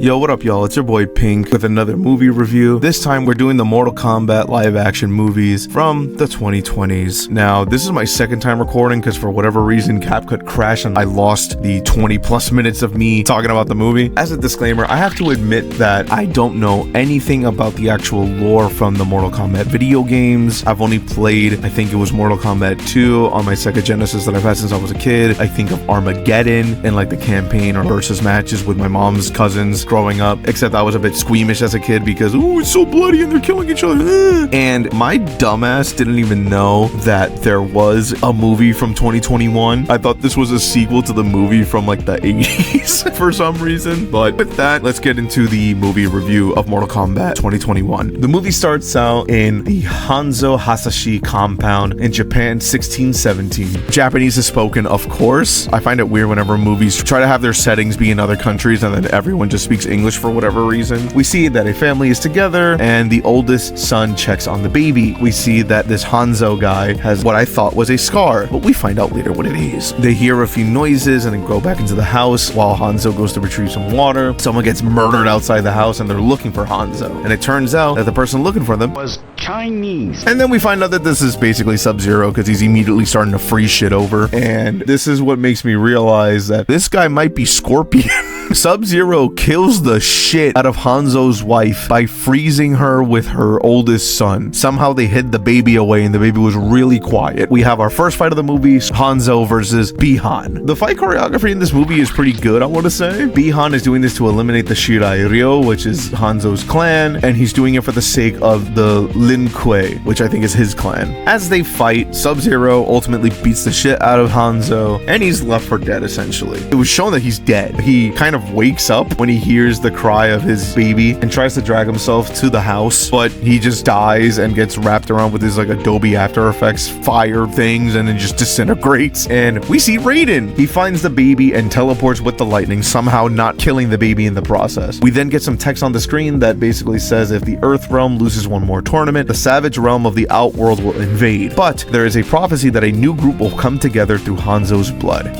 Yo, what up y'all? It's your boy Pink with another movie review. This time we're doing the Mortal Kombat live action movies from the 2020s. Now, this is my second time recording because for whatever reason CapCut crashed and I lost the 20 plus minutes of me talking about the movie. As a disclaimer, I have to admit that I don't know anything about the actual lore from the Mortal Kombat video games. I've only played, I think it was Mortal Kombat 2 on my Sega Genesis that I've had since I was a kid. I think of Armageddon and like the campaign or versus matches with my mom's cousins growing up, except I was a bit squeamish as a kid because, ooh, it's so bloody and they're killing each other. And my dumbass didn't even know that there was a movie from 2021. I thought this was a sequel to the movie from like the 80s for some reason. But with that, let's get into the movie review of Mortal Kombat 2021. The movie starts out in the Hanzo Hasashi compound in Japan 1617. Japanese is spoken, of course. I find it weird whenever movies try to have their settings be in other countries and then everyone just speaks English for whatever reason. We see that a family is together and the oldest son checks on the baby. We see that this Hanzo guy has what I thought was a scar, but we find out later what it is. They hear a few noises and then go back into the house while Hanzo goes to retrieve some water. Someone gets murdered outside the house and they're looking for Hanzo. And it turns out that the person looking for them was Chinese. And then we find out that this is basically Sub-Zero because he's immediately starting to freeze shit over. And this is what makes me realize that this guy might be Scorpion. Sub-Zero kills the shit out of Hanzo's wife by freezing her with her oldest son. Somehow they hid the baby away and the baby was really quiet. We have our first fight of the movie, Hanzo versus Bi-Han. The fight choreography in this movie is pretty good, I want to say. Bi-Han is doing this to eliminate the Shirai Ryo, which is Hanzo's clan, and he's doing it for the sake of the Lin Kuei, which I think is his clan. As they fight, Sub-Zero ultimately beats the shit out of Hanzo, and he's left for dead essentially. It was shown that he's dead. He kind of wakes up when he hears the cry of his baby and tries to drag himself to the house, but he just dies and gets wrapped around with his like Adobe After Effects fire things and then just disintegrates. And we see Raiden. He finds the baby and teleports with the lightning, somehow not killing the baby in the process. We then get some text on the screen that basically says if the Earth Realm loses one more tournament, the Savage Realm of the Outworld will invade. But there is a prophecy that a new group will come together through Hanzo's blood.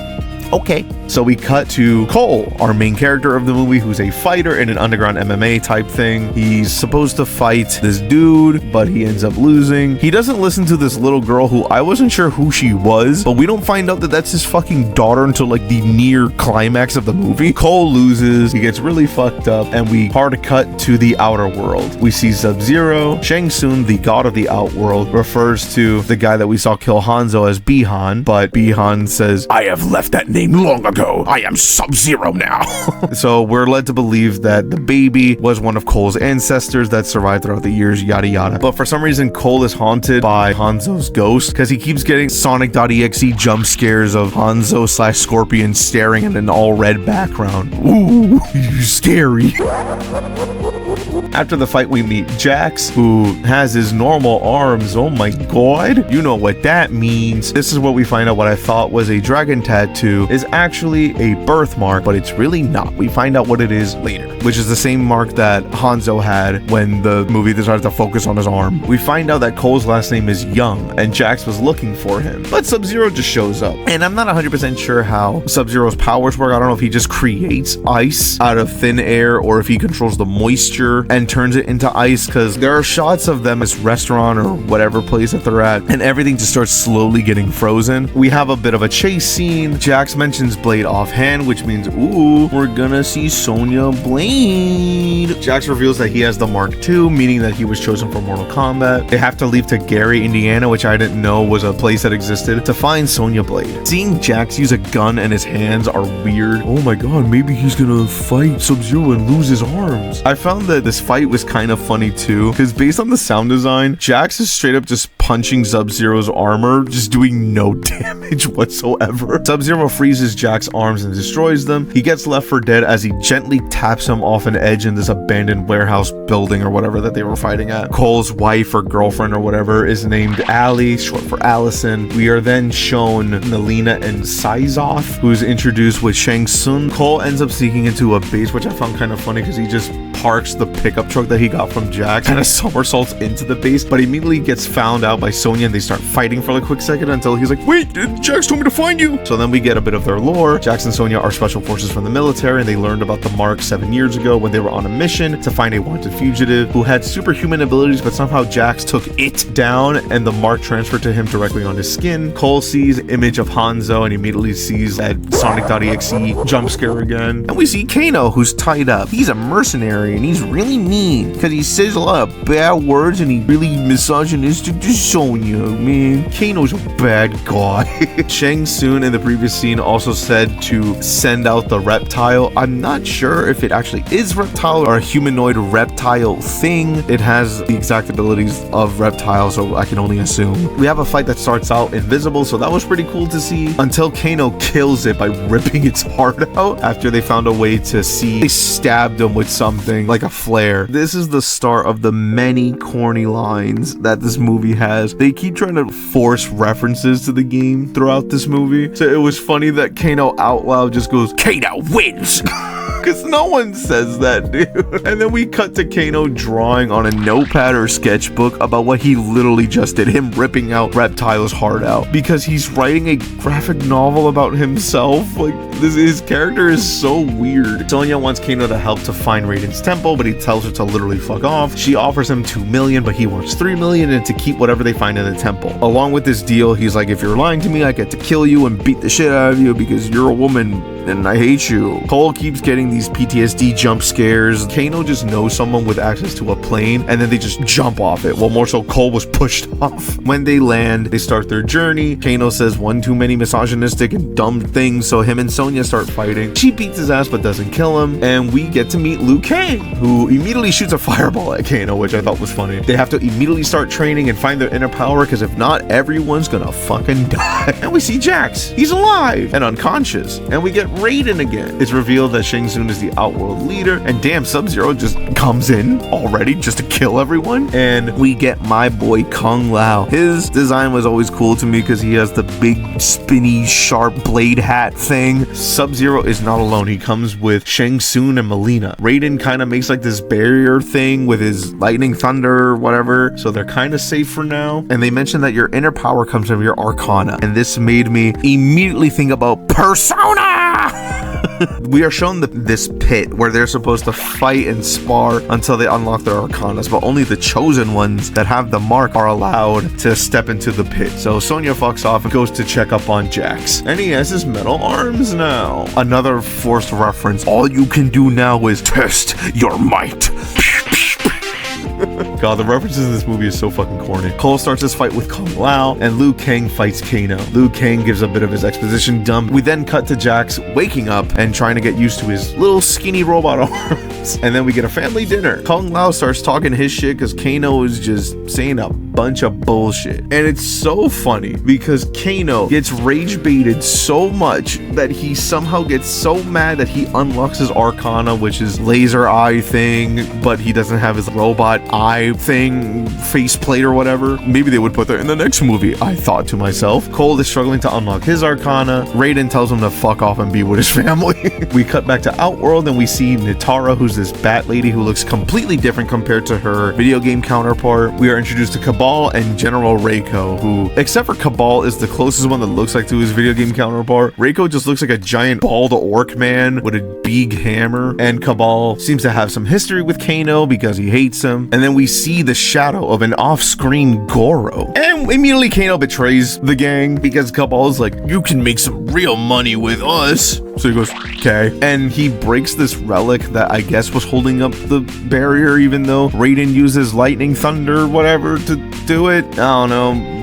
Okay, so we cut to Cole, our main character of the movie, who's a fighter in an underground MMA type thing. He's supposed to fight this dude, but he ends up losing. He doesn't listen to this little girl who I wasn't sure who she was, but we don't find out that that's his fucking daughter until like the near climax of the movie. Cole loses, he gets really fucked up, and we hard cut to the outer world. We see Sub-Zero. Shang Tsung, the god of the outworld, refers to the guy that we saw kill Hanzo as Bi-Han, but Bi-Han says, "I have left that name long ago. I am Sub-Zero now." So we're led to believe that the baby was one of Cole's ancestors that survived throughout the years, yada yada. But for some reason, Cole is haunted by Hanzo's ghost because he keeps getting Sonic.exe jump scares of Hanzo / Scorpion staring at an all red background. Ooh, scary. After the fight, we meet Jax, who has his normal arms. Oh my god. You know what that means. This is where we find out what I thought was a dragon tattoo is actually a birthmark, but it's really not. We find out what it is later, which is the same mark that Hanzo had when the movie decided to focus on his arm. We find out that Cole's last name is Young, and Jax was looking for him, but Sub-Zero just shows up. And I'm not 100% sure how Sub-Zero's powers work. I don't know if he just creates ice out of thin air or if he controls the moisture and turns it into ice, because there are shots of them as restaurant or whatever place that they're at, and everything just starts slowly getting frozen. We have a bit of a chase scene. Jax mentions Blade offhand, which means, ooh, we're gonna see Sonya Blade. Jax reveals that he has the Mark II, meaning that he was chosen for Mortal Kombat. They have to leave to Gary, Indiana, which I didn't know was a place that existed, to find Sonya Blade. Seeing Jax use a gun and his hands are weird. Oh my god, maybe he's gonna fight Sub-Zero and lose his arms. I found that this fight was kind of funny too, because based on the sound design, Jax is straight up just punching Sub-Zero's armor, just doing no damage whatsoever. Sub-Zero freezes Jax's arms and destroys them. He gets left for dead as he gently taps him off an edge in this abandoned warehouse building or whatever that they were fighting at. Cole's wife or girlfriend or whatever is named Allie, short for Allison. We are then shown Nalina and Syzoth, who's introduced with Shang Tsung. Cole ends up sneaking into a base, which I found kind of funny because he just parks the pickup truck that he got from Jax, kind of somersaults into the base, but immediately gets found out by Sonya and they start fighting for a quick second until he's like, wait, Jax told me to find you. So then we get a bit of their lore. Jax and Sonya are special forces from the military, and they learned about the mark 7 years ago when they were on a mission to find a wanted fugitive who had superhuman abilities, but somehow Jax took it down and the mark transferred to him directly on his skin. Cole sees image of Hanzo and immediately sees that Sonic.exe jump scare again. And we see Kano, who's tied up. He's a mercenary and he's really mean because he says a lot of bad words and he's really misogynistic to Sonya, man. Kano's a bad guy. Shang Tsung in the previous scene also said to send out the reptile. I'm not sure if it actually is reptile or a humanoid reptile thing. It has the exact abilities of reptile, so I can only assume. We have a fight that starts out invisible, so that was pretty cool to see, until Kano kills it by ripping its heart out after they found a way to see. They stabbed him with something like a flare. This is the start of the many corny lines that this movie has. They keep trying to force references to the game throughout this movie. So it was funny that Kano out loud just goes, Kano wins! Because no one says that, dude. And then we cut to Kano drawing on a notepad or sketchbook about what he literally just did, him ripping out Reptile's heart out, because he's writing a graphic novel about himself. Like, his character is so weird. Sonya wants Kano to help to find Raiden's temple, but he tells her to literally fuck off. She offers him 2 million, but he wants 3 million and to keep whatever they find in the temple. Along with this deal, he's like, if you're lying to me, I get to kill you and beat the shit out of you because you're a woman and I hate you. Cole keeps getting these PTSD jump scares. Kano just knows someone with access to a plane and then they just jump off it. Well, more so Cole was pushed off. When they land, they start their journey. Kano says one too many misogynistic and dumb things, so him and Sonya start fighting. She beats his ass but doesn't kill him, and we get to meet Liu Kang, who immediately shoots a fireball at Kano, which I thought was funny. They have to immediately start training and find their inner power, because if not, everyone's gonna fucking die. And we see Jax. He's alive and unconscious. And we get Raiden again. It's revealed that Shang Tsung is the Outworld leader, and damn, Sub-Zero just comes in already just to kill everyone. And we get my boy Kung Lao. His design was always cool to me because he has the big spinny sharp blade hat thing. Sub-Zero is not alone. He comes with Shang Tsung and Melina. Raiden kind of makes like this barrier thing with his lightning thunder or whatever, so they're kind of safe for now. And they mentioned that your inner power comes from your arcana, and this made me immediately think about Persona. We are shown this pit where they're supposed to fight and spar until they unlock their arcanas, but only the chosen ones that have the mark are allowed to step into the pit. So Sonya fucks off and goes to check up on Jax, and he has his metal arms now. Another forced reference. All you can do now is test your might. God, the references in this movie is so fucking corny. Cole starts his fight with Kung Lao, and Liu Kang fights Kano. Liu Kang gives a bit of his exposition dump. We then cut to Jax waking up and trying to get used to his little skinny robot arms. And then we get a family dinner. Kung Lao starts talking his shit because Kano is just saying a bunch of bullshit. And it's so funny because Kano gets rage baited so much that he somehow gets so mad that he unlocks his arcana, which is laser eye thing, but he doesn't have his robot eye thing, faceplate or whatever. Maybe they would put that in the next movie, I thought to myself. Cole is struggling to unlock his arcana. Raiden tells him to fuck off and be with his family. We cut back to Outworld and we see Nitara, who's this bat lady who looks completely different compared to her video game counterpart. We are introduced to Cabal and General Reiko, who, except for Cabal, is the closest one that looks like to his video game counterpart. Reiko just looks like a giant bald orc man with a big hammer, and Cabal seems to have some history with Kano because he hates him. And then we see the shadow of an off-screen Goro. And immediately Kano betrays the gang because Cabal's like, you can make some real money with us. So he goes, okay. And he breaks this relic that I guess was holding up the barrier, even though Raiden uses lightning thunder, whatever, to do it. I don't know.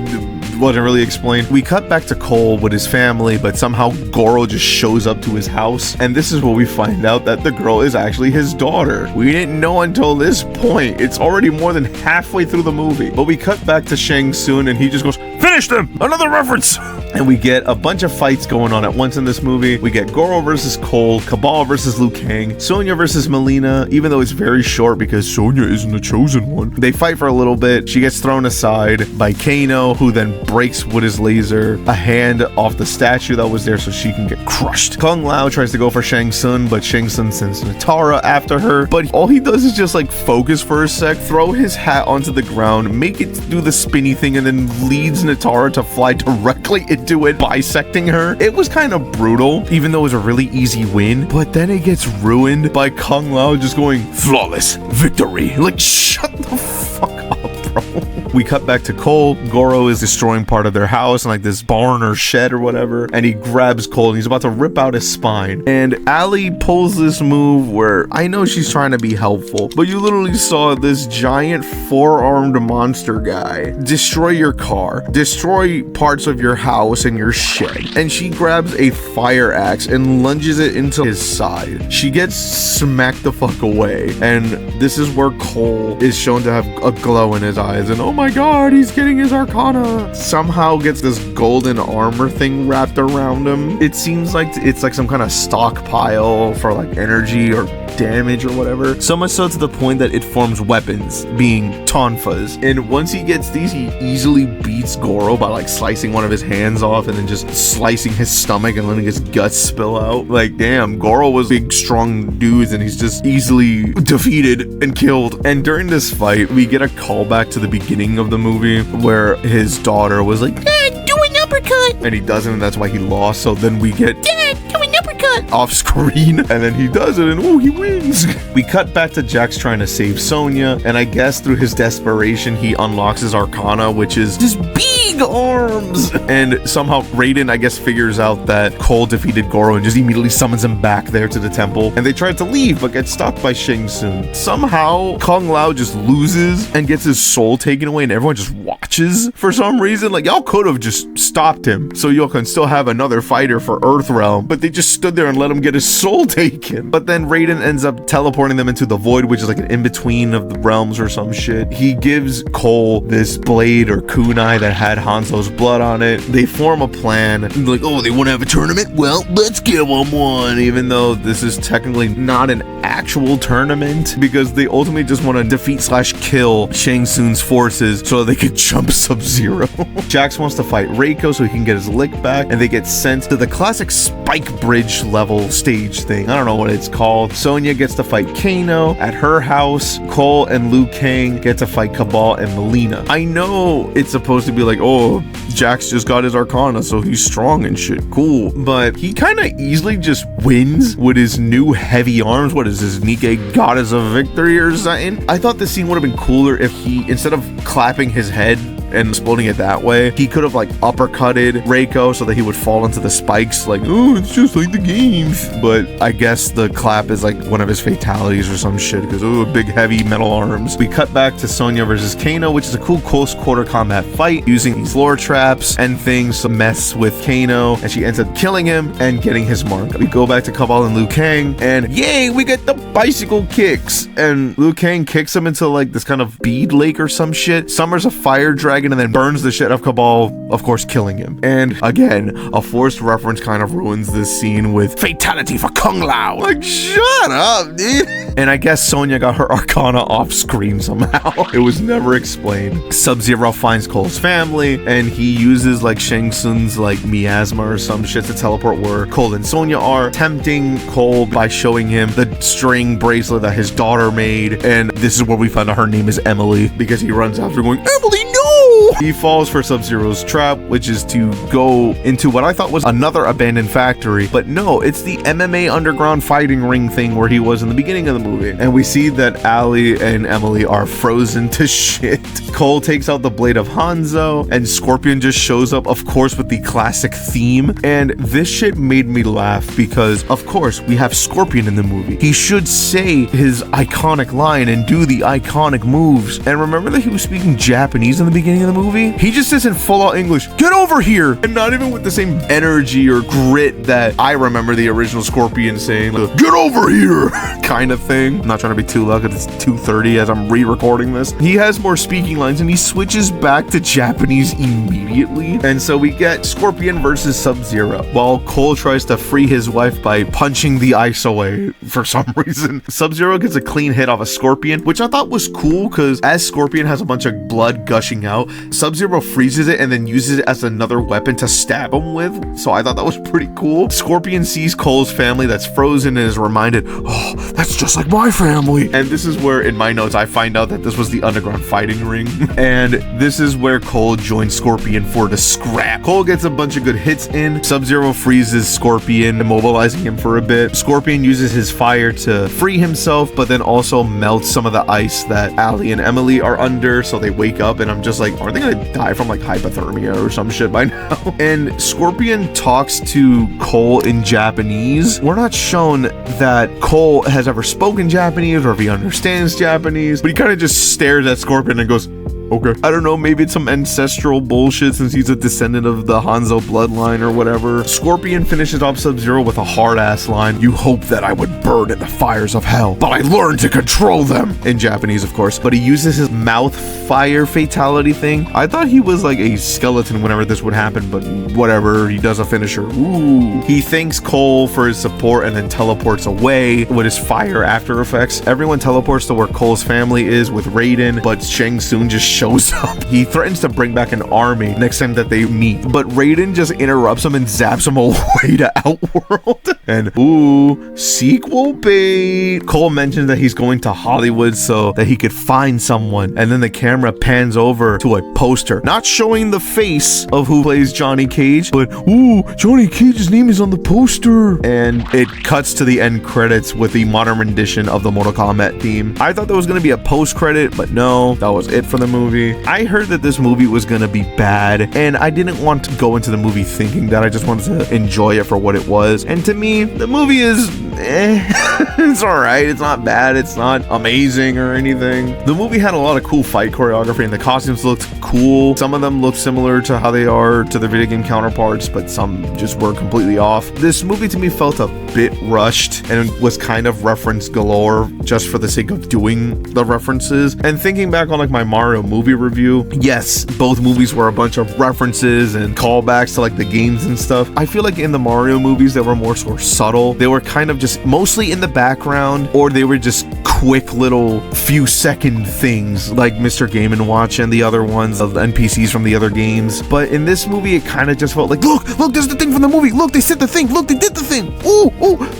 Wasn't really explained. We cut back to Cole with his family, but somehow Goro just shows up to his house, and this is where we find out that the girl is actually his daughter. We didn't know until this point. It's already more than halfway through the movie. But we cut back to Shang Tsung and he just goes, finish them! Another reference! And we get a bunch of fights going on at once in this movie. We get Goro versus Cole, Kabal versus Liu Kang, Sonya versus Melina, even though it's very short because Sonya isn't the chosen one. They fight for a little bit. She gets thrown aside by Kano, who then breaks with his laser a hand off the statue that was there so she can get crushed. Kung Lao tries to go for Shang Tsung, but Shang Tsung sends Natara after her. But all he does is just like focus for a sec, throw his hat onto the ground, make it do the spinny thing, and then leads Natara to fly directly into it, bisecting her. It was kind of brutal, even though it was a really easy win. But then it gets ruined by Kung Lao just going, flawless victory. Like, shut the fuck up, bro. We cut back to Cole. Goro is destroying part of their house and like this barn or shed or whatever, and he grabs Cole and he's about to rip out his spine. And Ali pulls this move where I know she's trying to be helpful, but you literally saw this giant four-armed monster guy destroy your car, destroy parts of your house and your shed, and she grabs a fire axe and lunges it into his side. She gets smacked the fuck away, and this is where Cole is shown to have a glow in his eyes, and oh my god, he's getting his arcana. Somehow gets this golden armor thing wrapped around him. It seems like it's like some kind of stockpile for like energy or damage or whatever. So much so to the point that it forms weapons, being tonfas. And once he gets these, he easily beats Goro by like slicing one of his hands off and then just slicing his stomach and letting his guts spill out. Like, damn, Goro was big, strong dudes and he's just easily defeated and killed. And during this fight, we get a callback to the beginning of the movie where his daughter was like, Dad, do an uppercut, and he doesn't, and that's why he lost. So then we get, Dad, do an uppercut, off screen, and then he does it and oh, he wins. We cut back to Jax trying to save Sonya, and I guess through his desperation he unlocks his arcana, which is just big arms, and somehow Raiden, I guess, figures out that Cole defeated Goro and just immediately summons him back there to the temple, and they try to leave but get stopped by Shang Tsung. Somehow Kung Lao just loses and gets his soul taken away, and everyone just watches for some reason. Like, y'all could have just stopped him so y'all can still have another fighter for Earthrealm, but they just stood there and let him get his soul taken. But then Raiden ends up teleporting them into the void, which is like an in-between of the realms or some shit. He gives Cole this blade or kunai that had Hanzo's blood on it. They form a plan. Like, oh, they want to have a tournament? Well, let's give them one. Even though this is technically not an actual tournament, because they ultimately just want to defeat / kill Shang Tsung's forces so they could jump Sub-Zero. Jax wants to fight Reiko so he can get his lick back, and they get sent to the classic spike bridge level stage thing. I don't know what it's called. Sonya gets to fight Kano at her house. Cole and Liu Kang get to fight Kabal and Melina. I know it's supposed to be like, oh, Jax just got his arcana so he's strong and shit, cool, but he kind of easily just wins with his new heavy arms. What is this, Nike Goddess of Victory or something? I thought this scene would have been cooler if he, instead of clapping his head and exploding it that way, he could have like uppercutted Reiko so that he would fall into the spikes, like, oh, it's just like the games. But I guess the clap is like one of his fatalities or some shit, because oh, big heavy metal arms. We cut back to Sonya versus Kano, which is a cool close quarter combat fight using these lore traps and things to mess with Kano, and she ends up killing him and getting his mark. We go back to Kabal and Liu Kang, and yay, we get the bicycle kicks, and Liu Kang kicks him into like this kind of bead lake or some shit, summons a fire dragon, and then burns the shit out of Kabal, of course killing him. And again, a forced reference kind of ruins this scene with fatality for Kung Lao. Like, shut up, dude. And I guess Sonya got her arcana off screen somehow. It was never explained. Sub-Zero finds Cole's family, and he uses like Shang Tsung's like miasma or some shit to teleport where Cole and Sonya are, tempting Cole by showing him the string bracelet that his daughter made. And this is where we find out her name is Emily, because he runs after going, Emily, no! He falls for Sub-Zero's trap, which is to go into what I thought was another abandoned factory, but no, it's the MMA underground fighting ring thing where he was in the beginning of the movie. And we see that Ali and Emily are frozen to shit. Cole takes out the blade of Hanzo, and Scorpion just shows up, of course, with the classic theme. And this shit made me laugh because, of course, we have Scorpion in the movie. He should say his iconic line and do the iconic moves. And remember that he was speaking Japanese in the beginning of the movie, he just says in full-out English, "Get over here!" And not even with the same energy or grit that I remember the original Scorpion saying, like, "Get over here!" kind of thing. I'm not trying to be too loud because it's 2:30 as I'm re-recording this. He has more speaking lines and he switches back to Japanese immediately. And so we get Scorpion versus Sub-Zero, while Cole tries to free his wife by punching the ice away for some reason. Sub-Zero gets a clean hit off a Scorpion, which I thought was cool because as Scorpion has a bunch of blood gushing out, Sub-Zero freezes it and then uses it as another weapon to stab him with. So I thought that was pretty cool. Scorpion sees Cole's family that's frozen and is reminded, "Oh, that's just like my family." And this is where in my notes I find out that this was the underground fighting ring. And this is where Cole joins Scorpion for the scrap. Cole gets a bunch of good hits in. Sub-Zero freezes Scorpion, immobilizing him for a bit. Scorpion uses his fire to free himself, but then also melts some of the ice that Allie and Emily are under, so they wake up, and I'm just like, are they gonna die from like hypothermia or some shit by now? And Scorpion talks to Cole in Japanese. We're not shown that Cole has ever spoken Japanese or if he understands Japanese, but he kind of just stares at Scorpion and goes, "Okay." I don't know, maybe it's some ancestral bullshit since he's a descendant of the Hanzo bloodline or whatever. Scorpion finishes off Sub-Zero with a hard-ass line, "You hope that I would burn in the fires of hell, but I learned to control them." In Japanese, of course. But he uses his mouth fire fatality thing. I thought he was like a skeleton whenever this would happen, but whatever, he does a finisher. Ooh. He thanks Cole for his support and then teleports away with his fire after effects. Everyone teleports to where Cole's family is with Raiden, but Shang Tsung just shows up. He threatens to bring back an army next time that they meet, but Raiden just interrupts him and zaps him away to Outworld. And ooh, sequel bait. Cole mentions that he's going to Hollywood so that he could find someone, and then the camera pans over to a poster, not showing the face of who plays Johnny Cage, but ooh, Johnny Cage's name is on the poster. And it cuts to the end credits with the modern rendition of the Mortal Kombat theme. I thought there was going to be a post-credit, but no, that was it for the movie. I heard that this movie was gonna be bad, and I didn't want to go into the movie thinking that. I just wanted to enjoy it for what it was. And to me, the movie is it's alright. It's not bad. It's not amazing or anything. The movie had a lot of cool fight choreography and the costumes looked cool. Some of them looked similar to how they are to their video game counterparts, but some just were completely off. This movie to me felt a bit rushed and was kind of reference galore just for the sake of doing the references. And thinking back on like my Mario movie review, yes, both movies were a bunch of references and callbacks to like the games and stuff. I feel like in the Mario movies they were more sort of subtle. They were kind of just mostly in the background, or they were just quick little few second things like Mr. Game & Watch and the other ones of NPCs from the other games. But in this movie it kind of just felt like, look, there's the thing from the movie. Look, they said the thing. Look, they did the thing.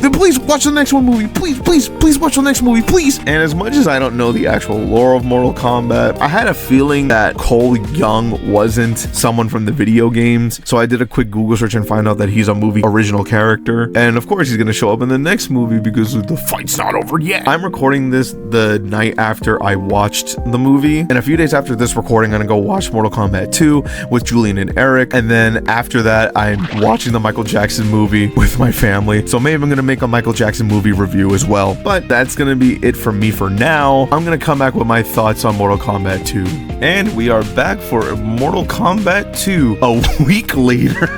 Then please watch the next one movie. Please watch the next movie, please. And as much as I don't know the actual lore of Mortal Kombat, I had a feeling that Cole Young wasn't someone from the video games. So I did a quick Google search and find out that he's a movie original character. And of course he's going to show up in the next movie because the fight's not over yet. I'm recording this the night after I watched the movie. And a few days after this recording, I'm going to go watch Mortal Kombat 2 with Julian and Eric. And then after that, I'm watching the Michael Jackson movie with my family. So maybe I'm going to make a Michael Jackson movie review as well. But that's going to be it for me for now. I'm going to come back with my thoughts on Mortal Kombat 2. And we are back for Mortal Kombat 2 a week later.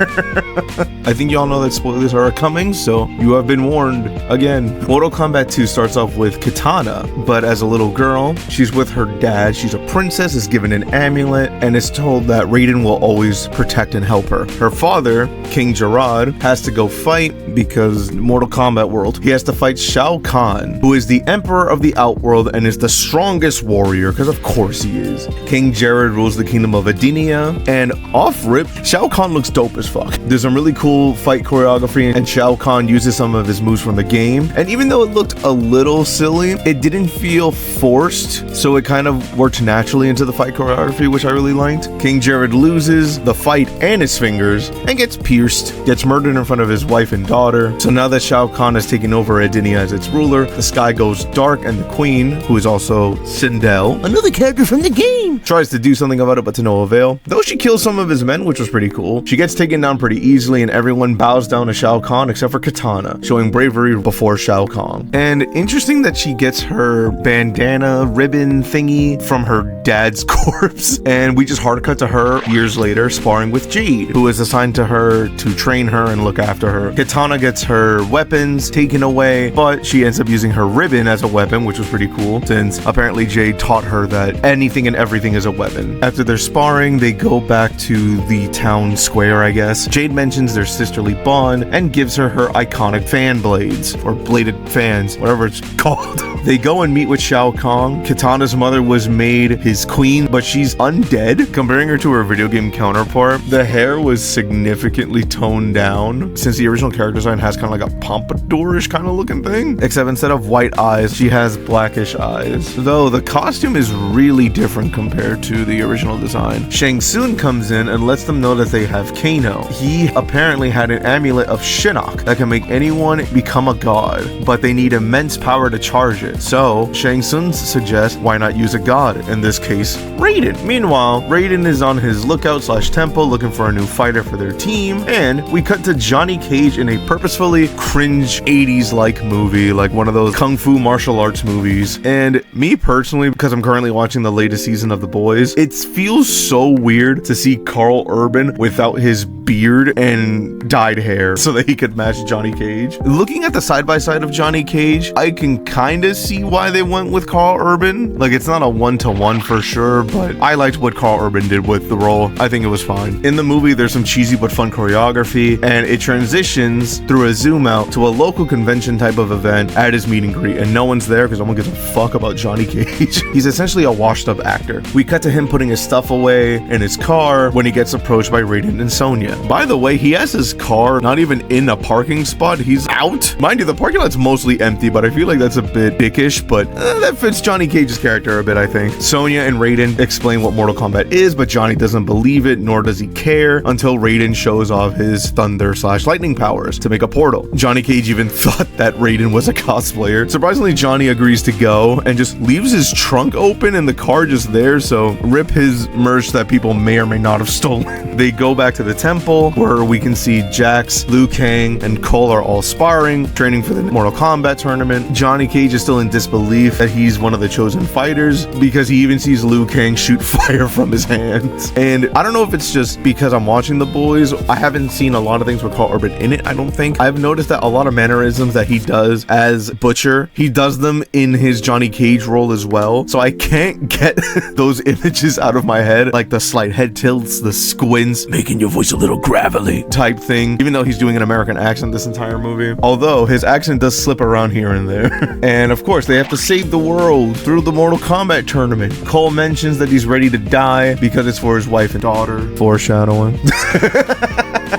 I think y'all know that spoilers are coming, so you have been warned again. Mortal Kombat 2 starts off with Kitana, but as a little girl, she's with her dad. She's a princess, is given an amulet, and is told that Raiden will always protect and help her. Her father, King Gerard, has to go fight because Mortal Kombat world. He has to fight Shao Kahn, who is the emperor of the Outworld and is the strongest warrior, because of course he is. King Gerard rules the kingdom of Edenia, and off-rip, Shao Kahn looks dope as fuck. There's some really cool fight choreography, and Shao Kahn uses some of his moves from the game, and even though it looked a little silly, it didn't feel forced, so it kind of worked naturally into the fight choreography, which I really liked. King Gerard loses the fight and his fingers, and gets pierced, gets murdered in front of his wife and daughter. So now that Shao Kahn has taken over Edenia as its ruler, the sky goes dark, and the queen, who is also Sindel, another character from the game, tries to do something about it, but to no avail. Though she kills some of his men, which was pretty cool. She gets taken down pretty easily, and everyone bows down to Shao Kahn except for Kitana, showing bravery before Shao Kahn. And interesting that she gets gets her bandana ribbon thingy from her dad's corpse, and we just hard cut to her years later sparring with Jade, who is assigned to her to train her and look after her. Kitana gets her weapons taken away, but she ends up using her ribbon as a weapon, which was pretty cool, since apparently Jade taught her that anything and everything is a weapon. After their sparring, they go back to the town square, I guess. Jade mentions their sisterly bond and gives her iconic fan blades, or bladed fans, whatever it's called. They go and meet with Shao Kahn. Kitana's mother was made his queen, but she's undead. Comparing her to her video game counterpart, the hair was significantly toned down, since the original character design has kind of like a pompadourish kind of looking thing, except instead of white eyes, she has blackish eyes. Though the costume is really different compared to the original design. Shang Tsung comes in and lets them know that they have Kano. He apparently had an amulet of Shinnok that can make anyone become a god, but they need immense power to charge it. So Shang Tsung suggests, why not use a god, in this case Raiden. Meanwhile, Raiden is on his lookout / temple looking for a new fighter for their team, and we cut to Johnny Cage in a purposefully cringe 80s like movie, like one of those kung fu martial arts movies. And me personally, because I'm currently watching the latest season of The Boys, it feels so weird to see Carl Urban without his beard and dyed hair so that he could match Johnny Cage. Looking at the side-by-side of Johnny Cage, I can kind of see why they went with Carl Urban. Like, it's not a one-to-one for sure, but I liked what Carl Urban did with the role. I think it was fine. In the movie, there's some cheesy but fun choreography, and it transitions through a zoom out to a local convention type of event at his meet and greet, and no one's there because no one gives a fuck about Johnny Cage. He's essentially a washed-up actor. We cut to him putting his stuff away in his car when he gets approached by Raiden and Sonya. By the way, he has his car not even in a parking spot, he's out. Mind you, the parking lot's mostly empty, but I feel like that's a bit dickish, but that fits Johnny Cage's character a bit, I think. Sonya and Raiden explain what Mortal Kombat is, but Johnny doesn't believe it, nor does he care, until Raiden shows off his thunder / lightning powers to make a portal. Johnny Cage even thought that Raiden was a cosplayer. Surprisingly, Johnny agrees to go and just leaves his trunk open and the car just there, so rip his merch that people may or may not have stolen. They go back to the temple, where we can see Jax, Liu Kang, and Cole are all sparring, training for the Mortal Kombat tournament. Johnny Cage is still in disbelief that he's one of the chosen fighters, because he even sees Liu Kang shoot fire from his hands. And I don't know if it's just because I'm watching The Boys, I haven't seen a lot of things with Carl Urban in it, I don't think. I've noticed that a lot of mannerisms that he does as Butcher, he does them in his Johnny Cage role as well, so I can't get those images out of my head, like the slight head tilts, the squints, making your voice a little gravelly type thing, even though he's doing an American accent this entire movie, although his accent does slip around here and there. And of course, they have to save the world through the Mortal Kombat tournament. Cole mentions that he's ready to die because it's for his wife and daughter. Foreshadowing.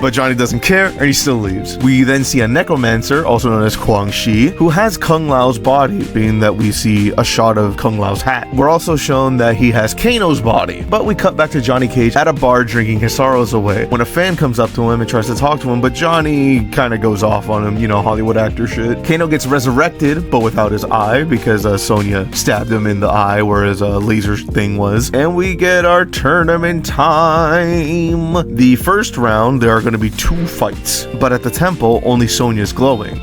But Johnny doesn't care, and he still leaves. We then see a necromancer, also known as Quan Chi, who has Kung Lao's body, being that we see a shot of Kung Lao's hat. We're also shown that he has Kano's body, but we cut back to Johnny Cage at a bar drinking his sorrows away when a fan comes up to him and tries to talk to him, but Johnny kind of goes off on him, you know, Hollywood actor shit. Kano gets resurrected, but without his eye, because Sonya stabbed him in the eye where his laser thing was, and we get our tournament time. The first round, there are going to be 2 fights, but at the temple, only Sonya's glowing.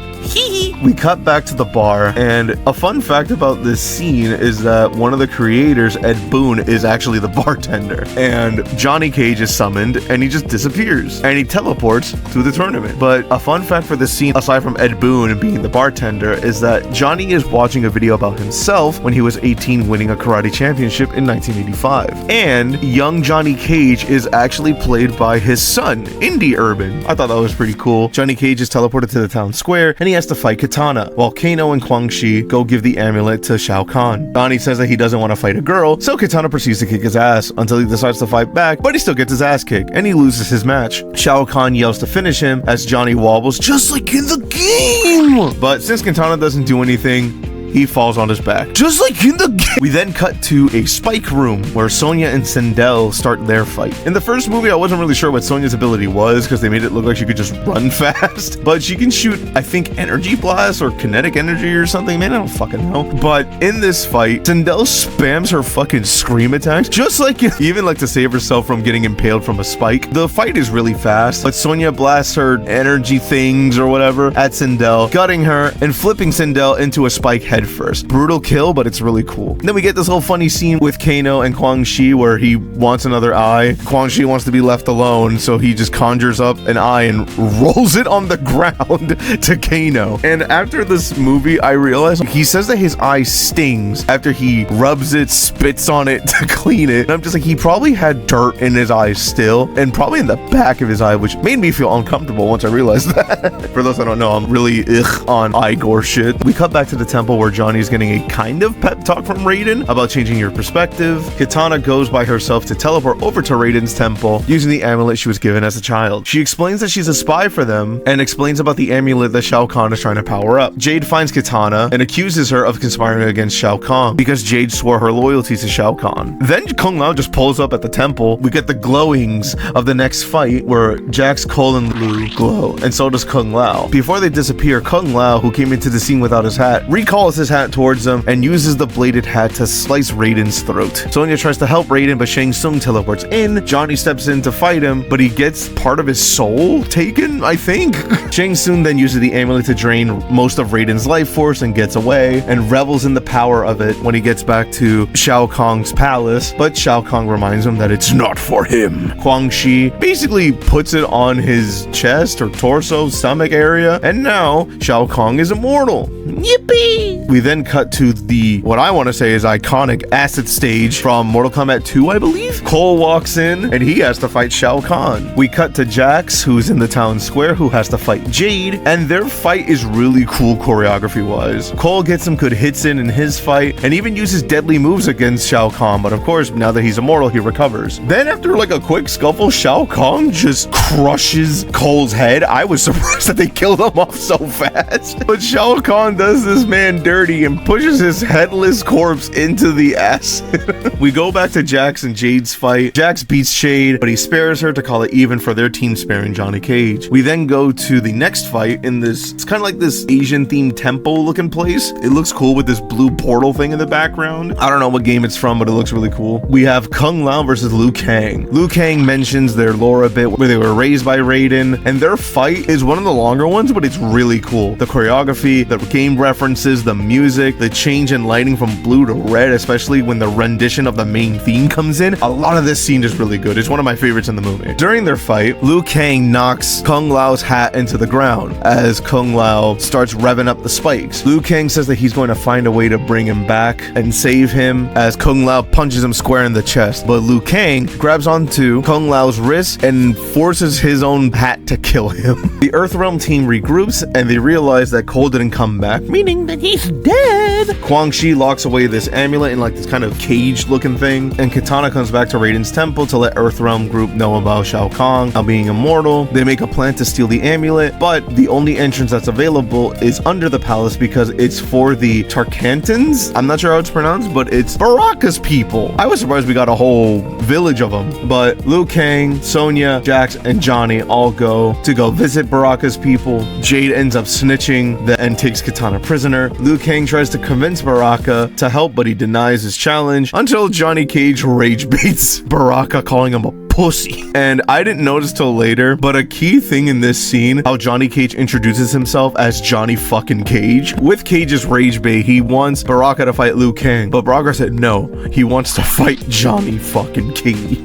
We cut back to the bar, and a fun fact about this scene is that one of the creators, Ed Boon, is actually the bartender, and Johnny Cage is summoned and he just disappears and he teleports to the tournament. But a fun fact for this scene, aside from Ed Boon being the bartender, is that Johnny is watching a video about himself when he was 18 winning a karate championship in 1985, and young Johnny Cage is actually played by his son, Indy Urban. I thought that was pretty cool. Johnny Cage is teleported to the town square and he has to fight Kitana, while Kano and Quan Chi go give the amulet to Shao Kahn. Johnny says that he doesn't want to fight a girl, so Kitana proceeds to kick his ass until he decides to fight back, but he still gets his ass kicked, and he loses his match. Shao Kahn yells to finish him as Johnny wobbles, just like in the game! But since Kitana doesn't do anything, he falls on his back, just like in the game. We then cut to a spike room where Sonya and Sindel start their fight. In the first movie, I wasn't really sure what Sonya's ability was because they made it look like she could just run fast, but she can shoot, I think, energy blasts or kinetic energy or something. Man, I don't fucking know. But in this fight, Sindel spams her fucking scream attacks, just like even like to save herself from getting impaled from a spike. The fight is really fast, but Sonya blasts her energy things or whatever at Sindel, gutting her and flipping Sindel into a spike head head first. Brutal kill, but it's really cool. Then we get this whole funny scene with Kano and Kwang Shi where he wants another eye. Kwang Shi wants to be left alone, so he just conjures up an eye and rolls it on the ground to Kano. And after this movie, I realized he says that his eye stings after he rubs it, spits on it to clean it. And I'm just like, he probably had dirt in his eye still, and probably in the back of his eye, which made me feel uncomfortable once I realized that. For those that don't know, I'm really on eye gore shit. We cut back to the temple where Johnny's getting a kind of pep talk from Raiden about changing your perspective. Kitana goes by herself to teleport over to Raiden's temple using the amulet she was given as a child. She explains that she's a spy for them and explains about the amulet that Shao Kahn is trying to power up. Jade finds Kitana and accuses her of conspiring against Shao Kahn because Jade swore her loyalty to Shao Kahn. Then Kung Lao just pulls up at the temple. We get the glowings of the next fight where Jax, Cole, and Liu glow, and so does Kung Lao. Before they disappear, Kung Lao, who came into the scene without his hat, recalls his hat towards them and uses the bladed hat to slice Raiden's throat. Sonya tries to help Raiden, but Shang Tsung teleports in. Johnny steps in to fight him, but he gets part of his soul taken, I think. Shang Tsung then uses the amulet to drain most of Raiden's life force and gets away, and revels in the power of it when he gets back to Shao Kahn's palace, but Shao Kahn reminds him that it's not for him. Kwang Shi basically puts it on his chest or torso, stomach area, and now Shao Kahn is immortal. Yippee! We then cut to the, what I want to say is iconic acid stage from Mortal Kombat 2, I believe. Cole walks in and he has to fight Shao Kahn. We cut to Jax, who's in the town square, who has to fight Jade, and their fight is really cool choreography wise. Cole gets some good hits in his fight and even uses deadly moves against Shao Kahn, but of course, now that he's immortal, he recovers. Then after like a quick scuffle, Shao Kahn just crushes Cole's head. I was surprised that they killed him off so fast. But Shao Kahn does this man dirty and pushes his headless corpse into the acid. We go back to Jax and Jade's fight. Jax beats Jade, but he spares her to call it even for their team sparing Johnny Cage. We then go to the next fight in this, it's kind of like this Asian themed temple looking place. It looks cool with this blue portal thing in the background. I don't know what game it's from, but it looks really cool. We have Kung Lao versus Liu Kang. Liu Kang mentions their lore a bit, where they were raised by Raiden, and their fight is one of the longer ones, but it's really cool. The choreography, the game references, the music, the change in lighting from blue to red, especially when the rendition of the main theme comes in. A lot of this scene is really good. It's one of my favorites in the movie. During their fight, Liu Kang knocks Kung Lao's hat into the ground as Kung Lao starts revving up the spikes. Liu Kang says that he's going to find a way to bring him back and save him as Kung Lao punches him square in the chest, but Liu Kang grabs onto Kung Lao's wrist and forces his own hat to kill him. The Earthrealm team regroups and they realize that Cole didn't come back, meaning that he's dead. Kwang Shi locks away this amulet in like this kind of cage looking thing, and Kitana comes back to Raiden's temple to let Earthrealm group know about Shao Kahn now being immortal. They make a plan to steal the amulet, but the only entrance that's available is under the palace because it's for the Tarkantans. I'm not sure how it's pronounced, but it's Baraka's people. I was surprised we got a whole village of them, but Liu Kang, Sonya, Jax, and Johnny all go visit Baraka's people. Jade ends up snitching and takes Kitana prisoner. Liu Kang tries to convince Baraka to help, but he denies his challenge until Johnny Cage rage baits Baraka, calling him a pussy. And I didn't notice till later, but a key thing in this scene, how Johnny Cage introduces himself as Johnny fucking Cage. With Cage's rage bait, he wants Baraka to fight Liu Kang, but Baraka said no, he wants to fight Johnny fucking Cage.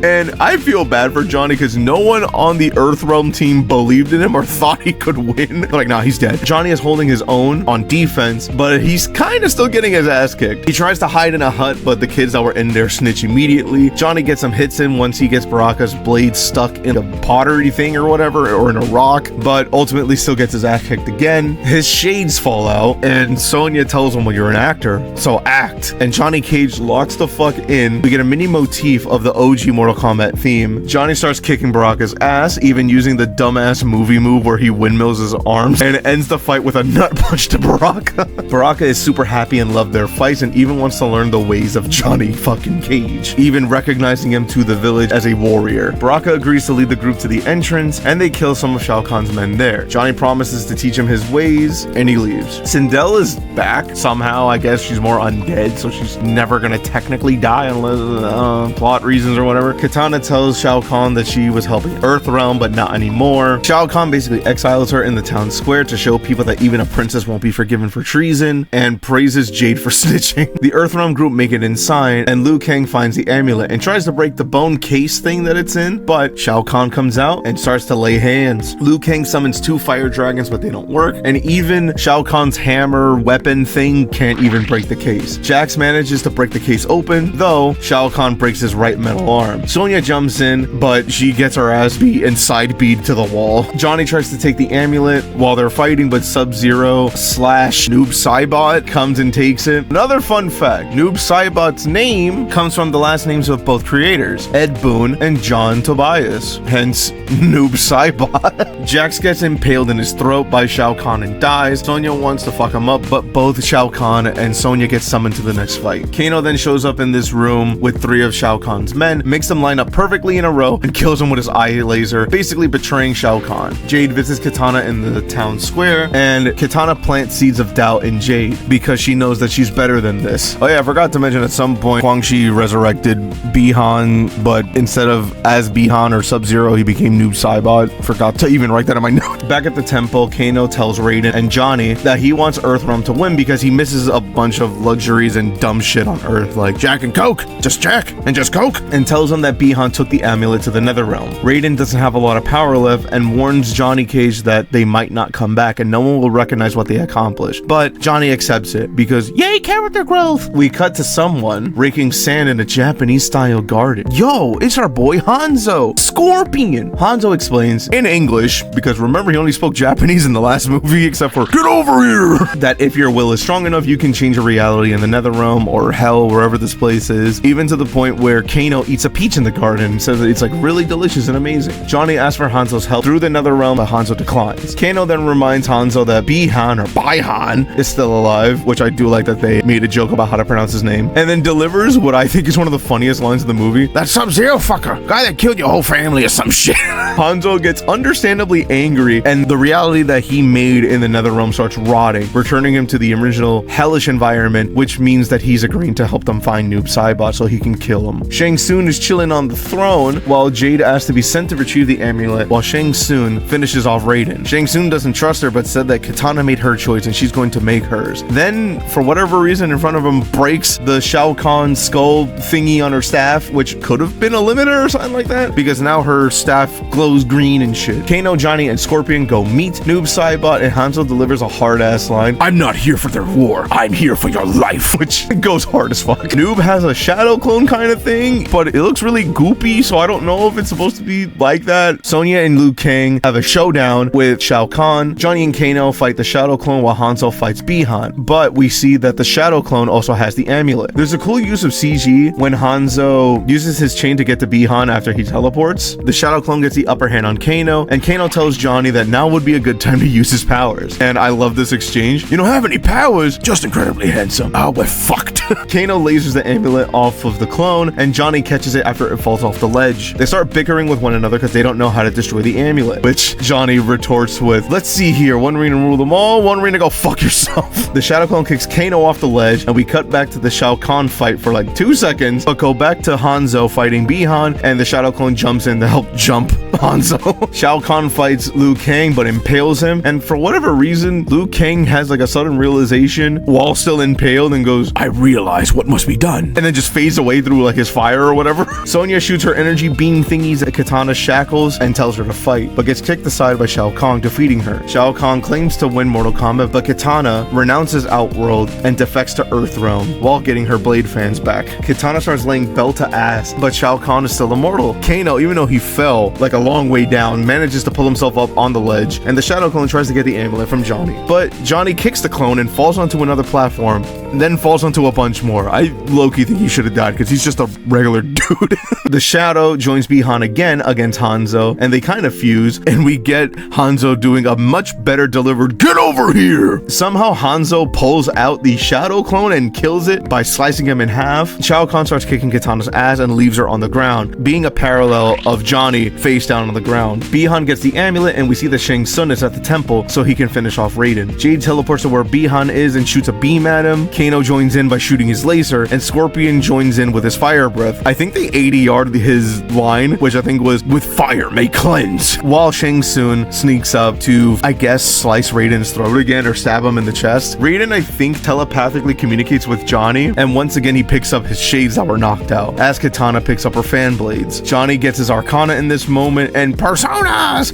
And I feel bad for Johnny because no one on the Earthrealm team believed in him or thought he could win. They're like, nah, he's dead. Johnny is holding his own on defense, but he's kind of still getting his ass kicked. He tries to hide in a hut, but the kids that were in there snitch immediately. Johnny gets some hits in once he gets Baraka's blade stuck in a pottery thing or whatever, or in a rock, but ultimately still gets his ass kicked again. His shades fall out, and Sonya tells him, well, you're an actor, so act. And Johnny Cage locks the fuck in. We get a mini motif of the OG Mortal Kombat theme. Johnny starts kicking Baraka's ass, even using the dumbass movie move where he windmills his arms, and ends the fight with a nut punch to Baraka. Baraka is super happy and loved their fights, and even wants to learn the ways of Johnny fucking Cage, even recognizing him to the village as a warrior. Baraka agrees to lead the group to the entrance, and they kill some of Shao Kahn's men there. Johnny promises to teach him his ways, and he leaves. Sindel is back somehow. I guess she's more undead, so she's never gonna technically die unless plot reasons or whatever. whatever. Katana tells Shao Kahn that she was helping Earthrealm, but not anymore. Shao Kahn basically exiles her in the town square to show people that even a princess won't be forgiven for treason, and praises Jade for snitching. The Earthrealm group make it inside, and Liu Kang finds the amulet and tries to break the bone case thing that it's in, but Shao Kahn comes out and starts to lay hands. Liu Kang summons 2 fire dragons, but they don't work, and even Shao Kahn's hammer weapon thing can't even break the case. Jax manages to break the case open, though Shao Kahn breaks his right metal arm. Sonya jumps in, but she gets her ass beat and side beat to the wall. Johnny tries to take the amulet while they're fighting, but Sub-Zero / Noob Saibot comes and takes it. Another fun fact, Noob Saibot's name comes from the last names of both creators, Ed Boon and John Tobias, hence Noob Saibot. Jax gets impaled in his throat by Shao Kahn and dies. Sonya wants to fuck him up, but both Shao Kahn and Sonya get summoned to the next fight. Kano then shows up in this room with 3 of Shao Kahn's men, makes them line up perfectly in a row, and kills him with his eye laser, basically betraying Shao Kahn. Jade visits Katana in the town square, and Katana plants seeds of doubt in Jade because she knows that she's better than this. Oh yeah, I forgot to mention at some point Quan Chi resurrected Bi-Han, but instead of as Bi-Han or Sub-Zero, he became Noob Saibot. Forgot to even write that in my note. Back at the temple, Kano tells Raiden and Johnny that he wants Earthrealm to win because he misses a bunch of luxuries and dumb shit on Earth, like Jack and Coke, just Jack and just Coke, and tells him that Bi-Han took the amulet to the Netherrealm. Raiden doesn't have a lot of power left and warns Johnny Cage that they might not come back and no one will recognize what they accomplished, but Johnny accepts it because yay, character growth. We cut to someone raking sand in a Japanese style garden. Yo, it's our boy Hanzo, Scorpion. Hanzo explains in English, because remember he only spoke Japanese in the last movie except for get over here, that if your will is strong enough you can change a reality in the Netherrealm or hell, wherever this place is, even to the point where Kano eats a peach in the garden and says that it's like really delicious and amazing. Johnny asks for Hanzo's help through the Netherrealm, but Hanzo declines. Kano then reminds Hanzo that Bi-Han or Bi-Han is still alive, which I do like that they made a joke about how to pronounce his name, and then delivers what I think is one of the funniest lines of the movie. That Sub-Zero fucker, guy that killed your whole family or some shit. Hanzo gets understandably angry, and the reality that he made in the Netherrealm starts rotting, returning him to the original hellish environment, which means that he's agreeing to help them find Noob Saibot so he can kill him. Shang Tsung is chilling on the throne while Jade asks to be sent to retrieve the amulet, while Shang Tsung finishes off Raiden. Shang Tsung doesn't trust her but said that Katana made her choice and she's going to make hers. Then, for whatever reason, in front of him breaks the Shao Kahn skull thingy on her staff, which could have been a limiter or something like that, because now her staff glows green and shit. Kano, Johnny, and Scorpion go meet Noob Saibot, and Hanzo delivers a hard-ass line, I'm not here for their war, I'm here for your life, which goes hard as fuck. Noob has a shadow clone kind of thing, but it looks really goopy, so I don't know if it's supposed to be like that. Sonya and Liu Kang have a showdown with Shao Kahn. Johnny and Kano fight the shadow clone while Hanzo fights Bi-Han, but we see that the shadow clone also has the amulet. There's a cool use of CG when Hanzo uses his chain to get to Bi-Han after he teleports. The shadow clone gets the upper hand on Kano, and Kano tells Johnny that now would be a good time to use his powers. And I love this exchange. You don't have any powers, just incredibly handsome. Oh, we're fucked. Kano lasers the amulet off of the clone, and Johnny catches it after it falls off the ledge. They start bickering with one another because they don't know how to destroy the amulet, which Johnny retorts with, let's see here, one ring to rule them all, one ring to go fuck yourself. The shadow clone kicks Kano off the ledge, and we cut back to the Shao Kahn fight for like 2 seconds, but go back to Hanzo fighting Bi-Han, and the shadow clone jumps in to help jump Hanzo. Shao Kahn fights Liu Kang but impales him, and for whatever reason Liu Kang has like a sudden realization while still impaled and goes, I realize what must be done, and then just fades away through like his fire or whatever. Sonya shoots her energy beam thingies at Katana's shackles and tells her to fight, but gets kicked aside by Shao Kahn, defeating her. Shao Kahn claims to win Mortal Kombat, but Katana renounces Outworld and defects to Earthrealm while getting her blade fans back. Katana starts laying bell to ass, but Shao Kahn is still immortal. Kano, even though he fell like a long way down, manages to pull himself up on the ledge, and the shadow clone tries to get the amulet from Johnny, but Johnny kicks the clone and falls onto another platform, then falls onto a bunch more. I low-key think he should have died because he's just a regular dude. The shadow joins Bi-Han again against Hanzo, and they kind of fuse, and we get Hanzo doing a much better delivered get over here. Somehow Hanzo pulls out the shadow clone and kills it by slicing him in half. Shao Kahn starts kicking Katana's ass and leaves her on the ground, being a parallel of Johnny face down on the ground. Bi-Han gets the amulet, and we see that Shang Tsung is at the temple so he can finish off Raiden. Jade teleports to where Bi-Han is and shoots a beam at him. Kano joins in by shooting his laser, and Scorpion joins in with his fire breath. I think they ADR'd his line, which I think was, "With fire may cleanse," while Shang Tsung sneaks up to, I guess, slice Raiden's throat again or stab him in the chest. Raiden, I think, telepathically communicates with Johnny, and once again he picks up his shades that were knocked out, as Kitana picks up her fan blades. Johnny gets his Arcana in this moment and personas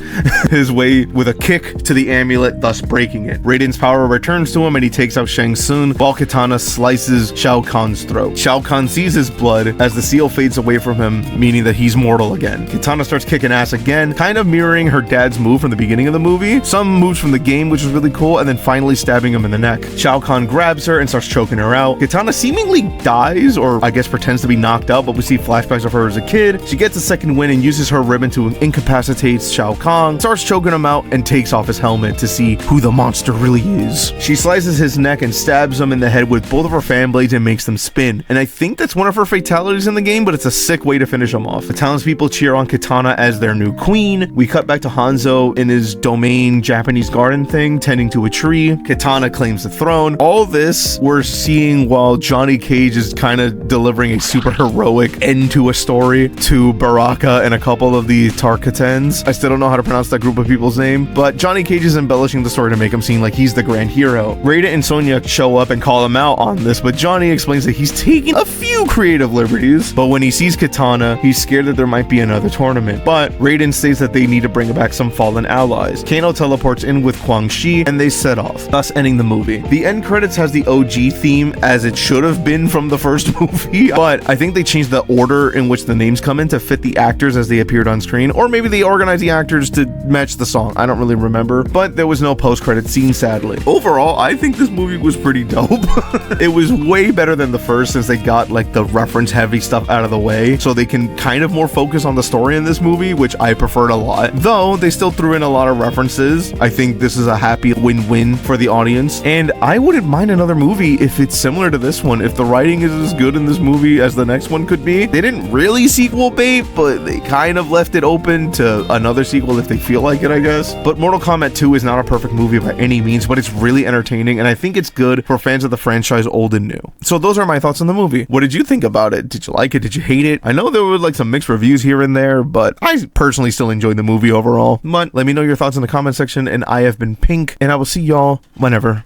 his way with a kick to the amulet, thus breaking it. Raiden's power returns to him and he takes out Shang Tsung, while Kitana slices Shao Kahn's throat. Shao Kahn sees his blood as the seal fades away from him, meaning that he's mortal again. Kitana starts kicking ass again, kind of mirroring her dad's move from the beginning of the movie, some moves from the game, which was really cool, and then finally stabbing him in the neck. Shao Kahn grabs her and starts choking her out. Kitana seemingly dies, or I guess pretends to be knocked out, but we see flashbacks of her as a kid. She gets a second win and uses her ribbon to incapacitate Shao Kahn, starts choking him out, and takes off his helmet to see who the monster really is. She slices his neck and stabs him in the head with both of her fan blades and makes them spin. And I think that's one of her fatalities in the game, but it's a sick way to finish him off. The townspeople cheer on Kitana as their new queen. We cut back to Hanzo in his domain Japanese garden thing, tending to a tree. Kitana claims the throne. All this we're seeing while Johnny Cage is kind of delivering a super heroic end to a story to Baraka and a couple of the Tarkatans. I still don't know how to pronounce that group of people's name, but Johnny Cage is embellishing the story to make him seem like he's the grand hero. Raiden and Sonya show up and call him out on this, but Johnny explains that he's taking a few creative liberties, but when he sees Kitana, he's scared that there might be another tournament. But Raiden states that they need to bring back some fallen allies. Kano teleports in with Quan Chi, and they set off, thus ending the movie. The end credits has the OG theme as it should have been from the first movie, but I think they changed the order in which the names come in to fit the actors as they appeared on screen, or maybe they organized the actors to match the song. I don't really remember, but there was no post-credit scene, sadly. Overall, I think this movie was pretty dope. It was way better than the first since they got like the reference heavy stuff out of the way, so they can kind of more focus on the story in this movie, which I preferred a lot. Though they still threw in a lot of references, I think this is a happy win-win for the audience, and I wouldn't mind another movie if it's similar to this one. If the writing is as good in this movie as the next one could be. They didn't really sequel bait, but they kind of left it open to another sequel if they feel like it, I guess. But Mortal Kombat 2 is not a perfect movie by any means, but it's really entertaining, and I think it's good for fans of the franchise, old and new. So those are my thoughts on the movie. What did you think about it? Did you like it? Did you hate it? I know there were like some mixed reviews here and there, but I personally still enjoyed the movie overall. But let me know your thoughts in the comment section, and I have been Pink, and I will see y'all whenever.